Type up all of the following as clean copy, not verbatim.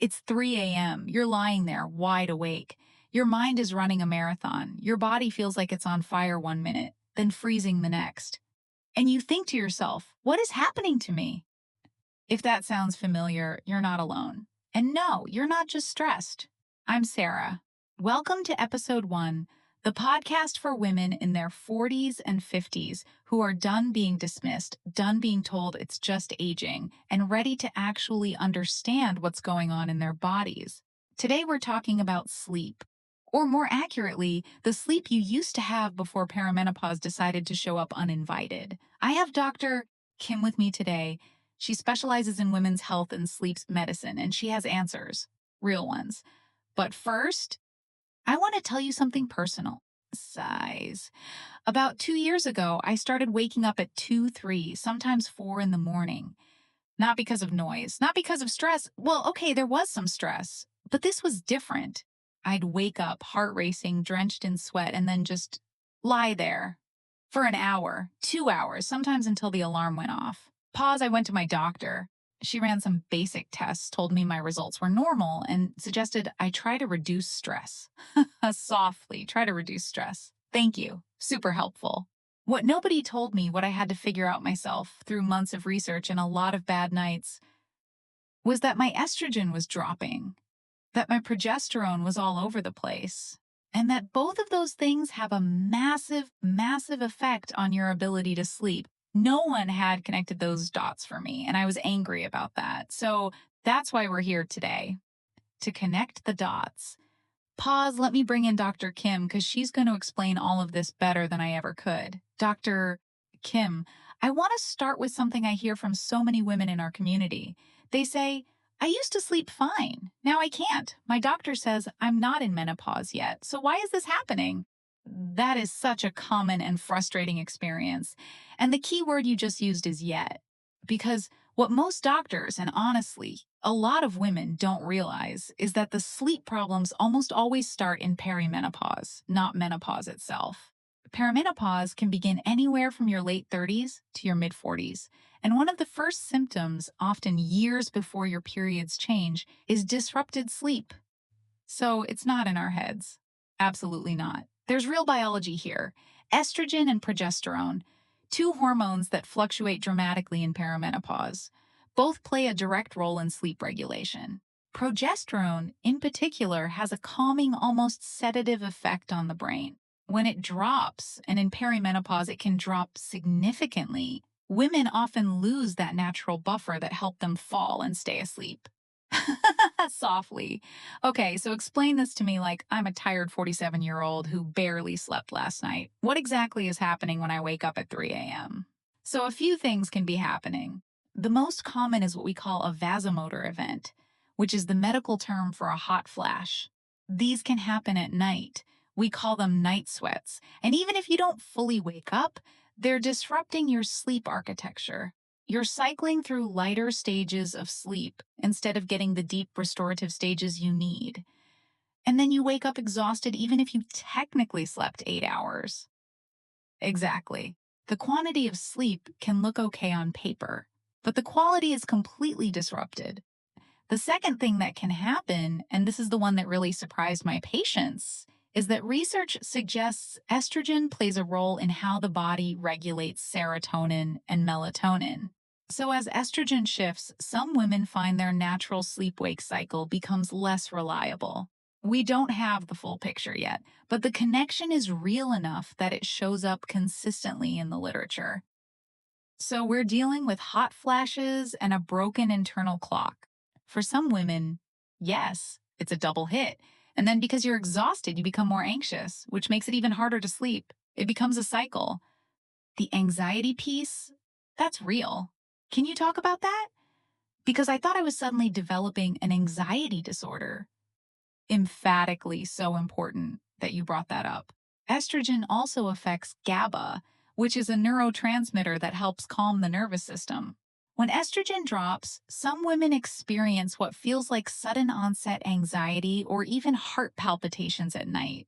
It's 3 a.m. You're lying there, wide awake. Your mind is running a marathon. Your body feels like it's on fire 1 minute, then freezing the next. And you think to yourself, what is happening to me? If that sounds familiar, you're not alone. And no, you're not just stressed. I'm Sarah. Welcome to Ep.1, the podcast for women in their 40s and 50s who are done being dismissed, done being told it's just aging, and ready to actually understand what's going on in their bodies. Today we're talking about sleep. Or more accurately, the sleep you used to have before perimenopause decided to show up uninvited. I have Dr. Kim with me today. She specializes in women's health and sleep medicine, and she has answers, real ones. But first, I want to tell you something personal. Size. About 2 years ago, I started waking up at 2, 3, sometimes 4 in the morning. Not because of noise, not because of stress. Well, okay, there was some stress, but this was different. I'd wake up, heart racing, drenched in sweat, and then just lie there for an hour, 2 hours, sometimes until the alarm went off. Pause, I went to my doctor. She ran some basic tests, told me my results were normal, and suggested I try to reduce stress. Softly, try to reduce stress. Thank you. Super helpful. What nobody told me, what I had to figure out myself through months of research and a lot of bad nights, was that my estrogen was dropping, that my progesterone was all over the place, and that both of those things have a massive, massive effect on your ability to sleep. No one had connected those dots for me, and I was angry about that. So that's why we're here today, to connect the dots. Pause, let me bring in Dr. Kim because she's going to explain all of this better than I ever could. Dr. Kim, I want to start with something I hear from so many women in our community. They say, I used to sleep fine. Now I can't. My doctor says I'm not in menopause yet. So why is this happening? That is such a common and frustrating experience. And the key word you just used is yet. Because what most doctors, and honestly, a lot of women don't realize is that the sleep problems almost always start in perimenopause, not menopause itself. Perimenopause can begin anywhere from your late 30s to your mid 40s. And one of the first symptoms, often years before your periods change, is disrupted sleep. So it's not in our heads. Absolutely not. There's real biology here. Estrogen and progesterone, two hormones that fluctuate dramatically in perimenopause, both play a direct role in sleep regulation. Progesterone, in particular, has a calming, almost sedative effect on the brain. When it drops, and in perimenopause it can drop significantly, women often lose that natural buffer that helped them fall and stay asleep. Softly. Okay, so explain this to me like I'm a tired 47-year-old who barely slept last night. What exactly is happening when I wake up at 3 a.m.? So a few things can be happening. The most common is what we call a vasomotor event, which is the medical term for a hot flash. These can happen at night. We call them night sweats. And even if you don't fully wake up, they're disrupting your sleep architecture. You're cycling through lighter stages of sleep instead of getting the deep restorative stages you need. And then you wake up exhausted even if you technically slept 8 hours. Exactly. The quantity of sleep can look okay on paper, but the quality is completely disrupted. The second thing that can happen, and this is the one that really surprised my patients, is that research suggests estrogen plays a role in how the body regulates serotonin and melatonin. So as estrogen shifts, some women find their natural sleep-wake cycle becomes less reliable. We don't have the full picture yet, but the connection is real enough that it shows up consistently in the literature. So we're dealing with hot flashes and a broken internal clock. For some women, yes, it's a double hit. And then because you're exhausted, you become more anxious, which makes it even harder to sleep. It becomes a cycle. The anxiety piece, that's real. Can you talk about that? Because I thought I was suddenly developing an anxiety disorder. Emphatically so important that you brought that up. Estrogen also affects GABA, which is a neurotransmitter that helps calm the nervous system. When estrogen drops, some women experience what feels like sudden onset anxiety or even heart palpitations at night.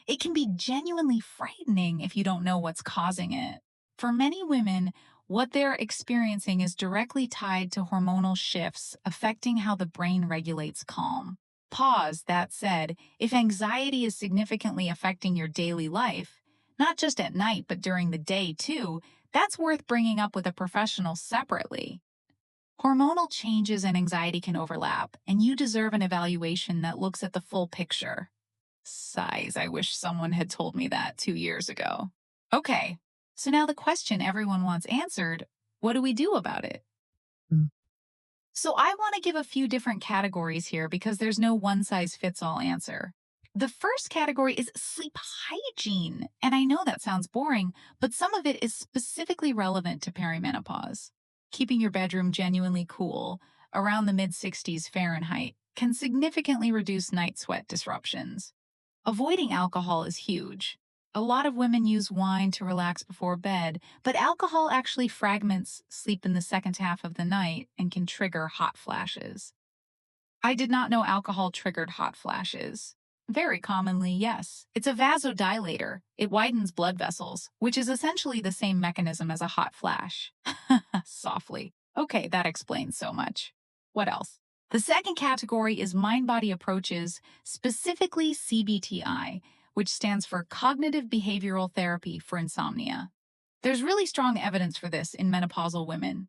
It can be genuinely frightening if you don't know what's causing it. For many women, What they're experiencing is directly tied to hormonal shifts affecting how the brain regulates calm. Pause, that said, if anxiety is significantly affecting your daily life, not just at night but during the day too, that's worth bringing up with a professional separately. Hormonal changes and anxiety can overlap, and you deserve an evaluation that looks at the full picture. Sighs, I wish someone had told me that 2 years ago. Okay, so now the question everyone wants answered, what do we do about it? Mm. So I want to give a few different categories here because there's no one-size-fits-all answer. The first category is sleep hygiene, and I know that sounds boring, but some of it is specifically relevant to perimenopause. Keeping your bedroom genuinely cool, around the mid-60s Fahrenheit, can significantly reduce night sweat disruptions. Avoiding alcohol is huge. A lot of women use wine to relax before bed, but alcohol actually fragments sleep in the second half of the night and can trigger hot flashes. I did not know alcohol triggered hot flashes. Very commonly, yes. It's a vasodilator. It widens blood vessels, which is essentially the same mechanism as a hot flash. Softly. Okay, that explains so much. What else? The second category is mind-body approaches, specifically CBT-I, which stands for Cognitive Behavioral Therapy for Insomnia. There's really strong evidence for this in menopausal women.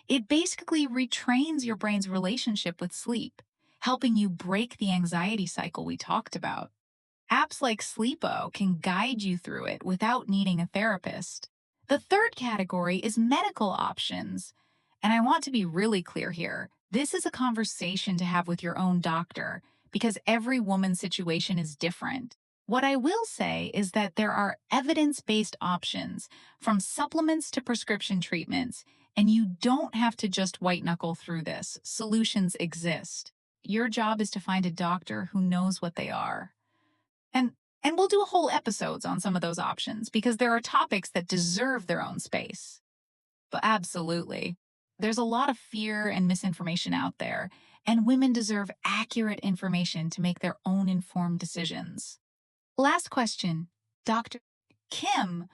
It basically retrains your brain's relationship with sleep, helping you break the anxiety cycle we talked about. Apps like Sleepo can guide you through it without needing a therapist. The third category is medical options. And I want to be really clear here. This is a conversation to have with your own doctor because every woman's situation is different. What I will say is that there are evidence-based options, from supplements to prescription treatments, and you don't have to just white-knuckle through this. Solutions exist. Your job is to find a doctor who knows what they are. And and we'll do a whole episodes on some of those options because there are topics that deserve their own space. But absolutely. There's a lot of fear and misinformation out there, and women deserve accurate information to make their own informed decisions. Last question. Dr. Kim,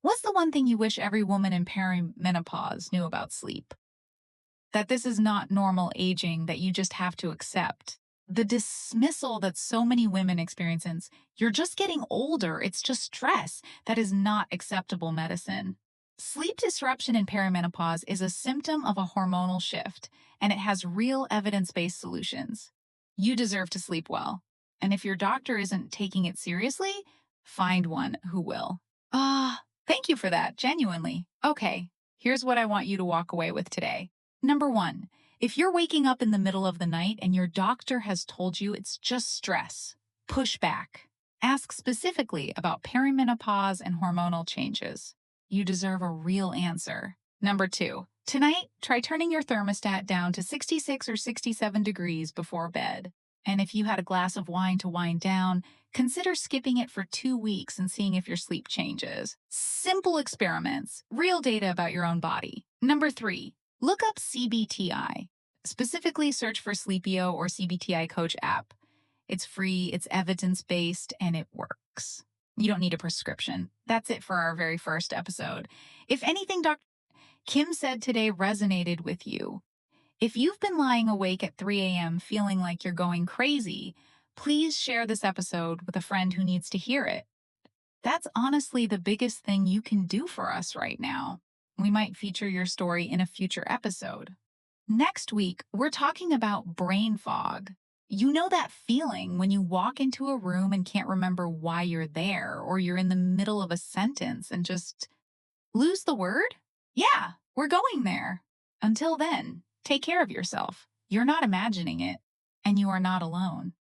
what's the one thing you wish every woman in perimenopause knew about sleep? That this is not normal aging that you just have to accept. The dismissal that so many women experience is, you're just getting older, it's just stress, that is not acceptable medicine. Sleep disruption in perimenopause is a symptom of a hormonal shift, and it has real evidence-based solutions. You deserve to sleep well. And if your doctor isn't taking it seriously, find one who will. Thank you for that, genuinely. Okay, here's what I want you to walk away with today. Number 1, if you're waking up in the middle of the night and your doctor has told you it's just stress, push back. Ask specifically about perimenopause and hormonal changes. You deserve a real answer. Number 2, tonight, try turning your thermostat down to 66 or 67 degrees before bed. And if you had a glass of wine to wind down, consider skipping it for 2 weeks and seeing if your sleep changes. Simple experiments, real data about your own body. Number 3, look up CBT-I. Specifically, search for Sleepio or CBT-I Coach app. It's free, it's evidence-based, and it works. You don't need a prescription. That's it for our very first episode. If anything Dr. Kim said today resonated with you, if you've been lying awake at 3 a.m. feeling like you're going crazy, please share this episode with a friend who needs to hear it. That's honestly the biggest thing you can do for us right now. We might feature your story in a future episode. Next week, we're talking about brain fog. You know that feeling when you walk into a room and can't remember why you're there, or you're in the middle of a sentence and just lose the word? Yeah, we're going there. Until then, take care of yourself. You're not imagining it, and you are not alone.